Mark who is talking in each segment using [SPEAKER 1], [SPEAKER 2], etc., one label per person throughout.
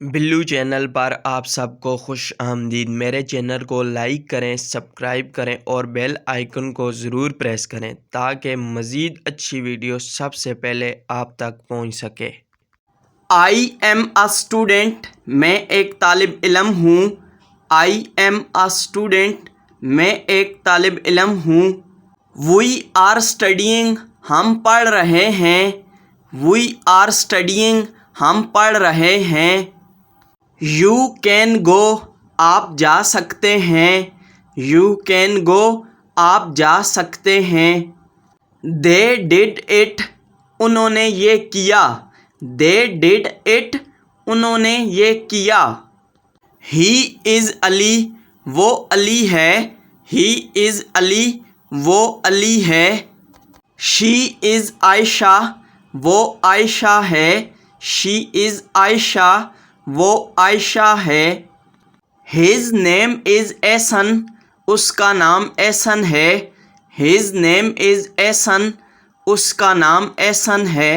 [SPEAKER 1] Billu channel पर आप सबको खुश आमदीद। मेरे चैनल को लाइक करें, सब्सक्राइब करें और बेल आइकन को ज़रूर प्रेस करें ताकि मज़ीद अच्छी वीडियो सबसे पहले आप तक पहुंच सके। आई एम अ स्टूडेंट, मैं एक तालिब इल्म हूँ। आई एम अ स्टूडेंट, मैं एक तालिब इल्म हूँ। वी आर स्टडीइंग, हम पढ़ रहे हैं। वी आर स्टडीइंग, हम पढ़ रहे हैं। यू कैन गो, आप जा सकते हैं। यू कैन गो, आप जा सकते हैं। दे डिड इट, उन्होंने ये किया। दे डिड इट, उन्होंने ये किया। ही इज़ अली, वो अली है। ही इज़ अली, वो अली है। शी इज़ आयशा, वो आयशा है। शी इज़ आयशा, वो आयशा है। हिज नेम इज़ एहसन, उसका नाम एहसन है। हिज नेम इज़ एहसन, उसका नाम एहसन है।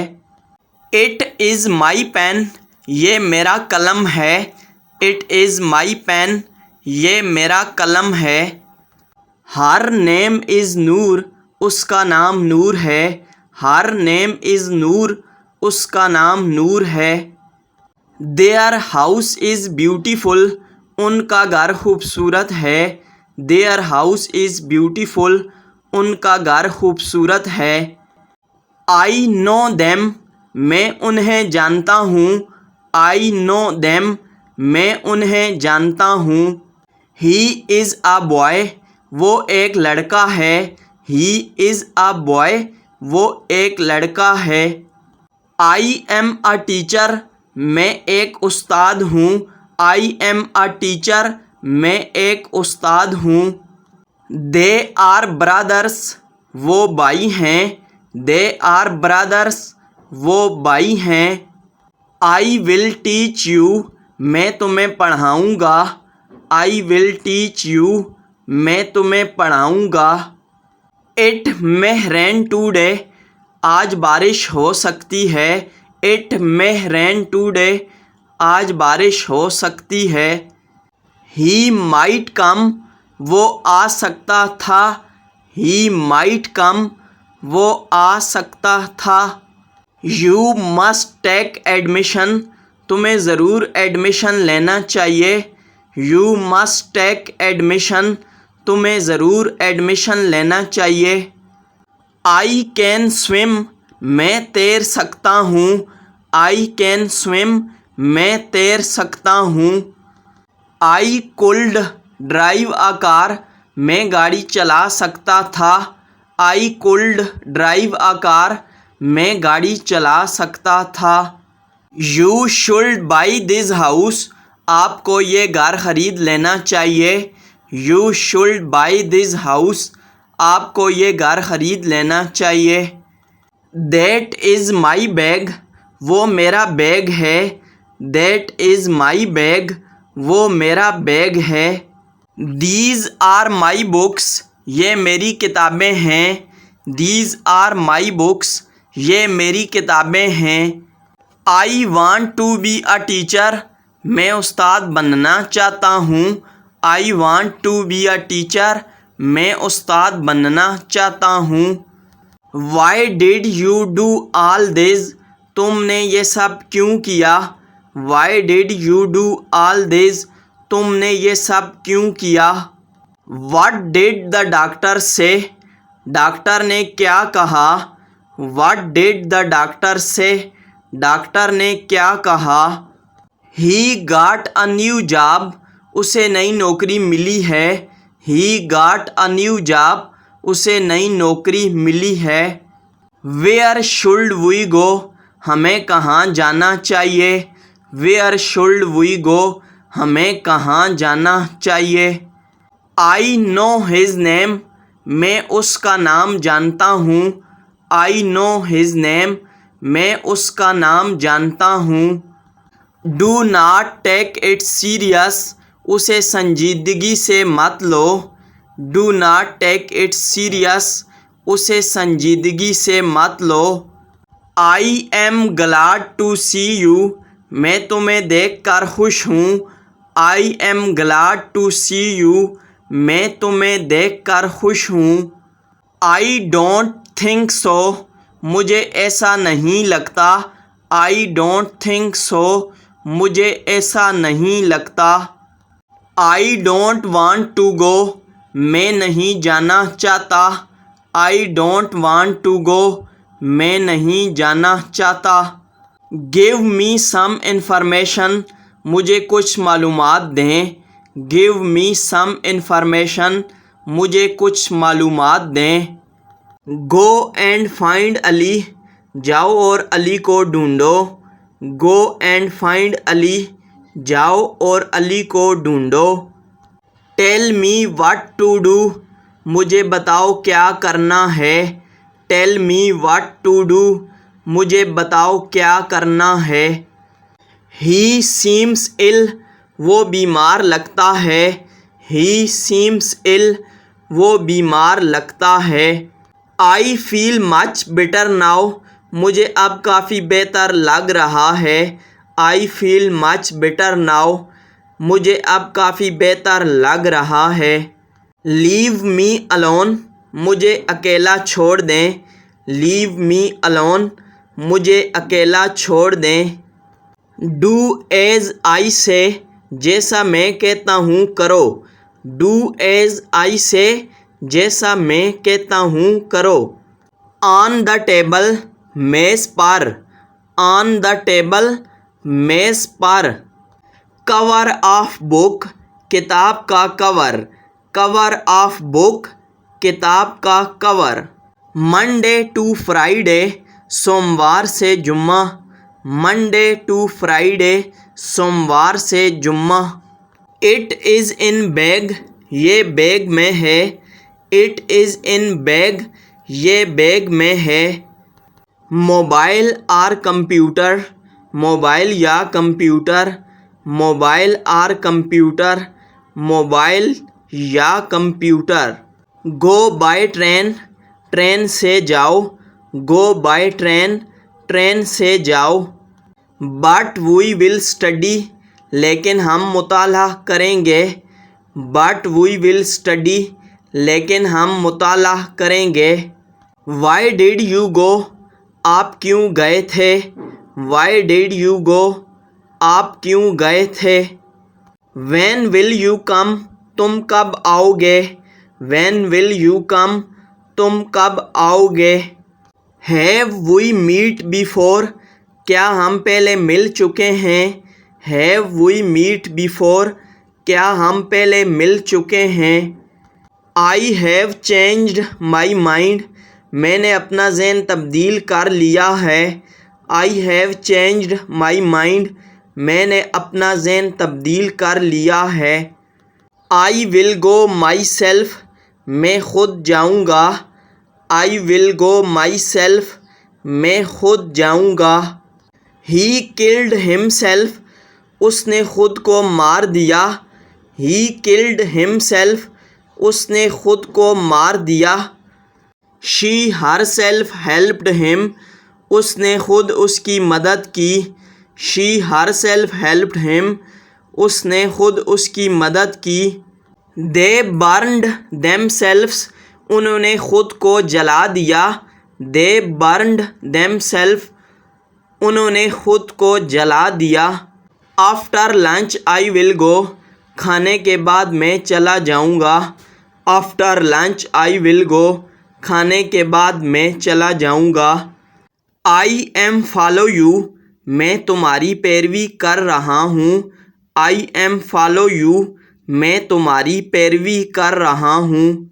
[SPEAKER 1] इट इज़ माई पेन, ये मेरा कलम है। इट इज़ माई पेन, ये मेरा कलम है। हर नेम इज़ नूर, उसका नाम नूर है। हर नेम इज़ नूर, उसका नाम नूर है। देयर हाउस इज़ ब्यूटीफुल, उनका घर खूबसूरत है। देयर हाउस इज़ ब्यूटीफुल, उनका घर खूबसूरत है। आई नो देम, मैं उन्हें जानता हूँ। आई नो देम, मैं उन्हें जानता हूँ। ही इज़ अ बॉय, वो एक लड़का है। ही इज़ अ बॉय, वो एक लड़का है। आई एम अ टीचर, मैं एक उस्ताद हूँ। आई एम अ टीचर, मैं एक उस्ताद हूँ। दे आर ब्रदर्स, वो भाई हैं। दे आर ब्रदर्स, वो भाई हैं। आई विल टीच यू, मैं तुम्हें पढ़ाऊँगा। आई विल टीच यू, मैं तुम्हें पढ़ाऊँगा। इट मे रेन टुडे, आज बारिश हो सकती है। इट मे रेन टुडे, आज बारिश हो सकती है। ही माइट कम, वो आ सकता था। ही माइट कम, वो आ सकता था। यू मस्ट टेक एडमिशन, तुम्हें ज़रूर एडमिशन लेना चाहिए। यू मस्ट टेक एडमिशन, तुम्हें ज़रूर एडमिशन लेना चाहिए। आई कैन स्विम, मैं तैर सकता हूँ। आई कैन स्विम, मैं तैर सकता हूँ। आई कुल्ड ड्राइव अ कार, मैं गाड़ी चला सकता था। आई कुल्ड ड्राइव अ कार, मैं गाड़ी चला सकता था। You should by this house, आपको ये घर ख़रीद लेना चाहिए। You should by this house, आपको ये घर ख़रीद लेना चाहिए। दैट इज़ माई बैग, वो मेरा बैग है। दैट इज़ माई बैग, वो मेरा बैग है। दीज आर माई बुक्स, ये मेरी किताबें हैं। दीज आर माई बुक्स, ये मेरी किताबें हैं। I want to be a teacher, मैं उस्ताद बनना चाहता हूँ। I want to be a teacher, मैं उस्ताद बनना चाहता हूँ। Why did you do all this, तुमने ये सब क्यों किया। Why did you do all this, तुमने ये सब क्यों किया। What did the doctor say, doctor ने क्या कहा। What did the doctor say, doctor ने क्या कहा। ही गाट अ न्यू जॉब, उसे नई नौकरी मिली है। ही गाट अ न्यू जॉब, उसे नई नौकरी मिली है। वेयर शुड वी गो, हमें कहाँ जाना चाहिए। वेयर शुड वी गो, हमें कहाँ जाना चाहिए। आई नो हिज नेम, मैं उसका नाम जानता हूँ। आई नो हिज नेम, मैं उसका नाम जानता हूँ। Do not take it serious, उसे संजीदगी से मत लो। Do not take it serious, उसे संजीदगी से मत लो। I am glad to see you, मैं तुम्हें देखकर खुश हूँ। I am glad to see you. मैं तुम्हें देखकर खुश हूँ। I don't think so. मुझे ऐसा नहीं लगता। I don't think so. मुझे ऐसा नहीं लगता। I don't want to go. मैं नहीं जाना चाहता। I don't want to go. मैं नहीं जाना चाहता। Give me some information. मुझे कुछ मालूमात दें। Give me some information. मुझे कुछ मालूमात दें। Go and find Ali. जाओ और अली को ढूंढो। Go and find Ali. जाओ और अली को ढूंढो। Tell me what to do. मुझे बताओ क्या करना है। Tell me what to do. मुझे बताओ क्या करना है। He seems ill. वो बीमार लगता है। He seems ill. वो बीमार लगता है। I feel much better now. मुझे अब काफ़ी बेहतर लग रहा है। I feel much better now. मुझे अब काफ़ी बेहतर लग रहा है। Leave me alone. मुझे अकेला छोड़ दें। Leave me alone. मुझे अकेला छोड़ दें। डू एज आई से। जैसा मैं कहता हूँ करो। डू एज आई से। जैसा मैं कहता हूँ करो। On the table. मेज़ पर। On the table. मेज़ पर। Cover of book. किताब का कवर। Cover of book. किताब का कवर। Monday to Friday. सोमवार से जुम्मा। Monday to Friday. सोमवार से जुम्मा। It is in bag. ये बैग में है। It is in bag. ये बैग में है। Mobile or computer. मोबाइल या computer. Mobile or computer. Mobile या computer. Go by train. Train से जाओ। Go by train. ट्रेन से जाओ। But we will study. लेकिन हम मुताला करेंगे। But we will study. लेकिन हम मुताला करेंगे। Why did you go. आप क्यों गए थे। Why did you go. आप क्यों गए थे। When will you come. तुम कब आओगे। When will you come. तुम कब आओगे। Have we meet before. क्या हम पहले मिल चुके हैं। Have we meet before. क्या हम पहले मिल चुके हैं। I have changed my mind. मैंने अपना ज़हन तब्दील कर लिया है। I have changed my mind. मैंने अपना ज़हन तब्दील कर लिया है। I will go my self. मैं खुद जाऊँगा। I will go my self. मैं खुद जाऊँगा। He killed himself. उसने खुद को मार दिया। He killed himself. उसने खुद को मार दिया। She herself helped him. उसने खुद उसकी मदद की। She herself helped him. उसने खुद उसकी मदद की। दे बर्न्ड देमसेल्व्स। उन्होंने खुद को जला दिया। दे बर्न्ड देमसेल्फ। उन्होंने खुद को जला दिया। After lunch I will go. खाने के बाद मैं चला जाऊँगा। After lunch I will go. खाने के बाद मैं चला जाऊँगा। I am follow you. मैं तुम्हारी पैरवी कर रहा हूँ। I M follow you. मैं तुम्हारी पैरवी कर रहा हूँ।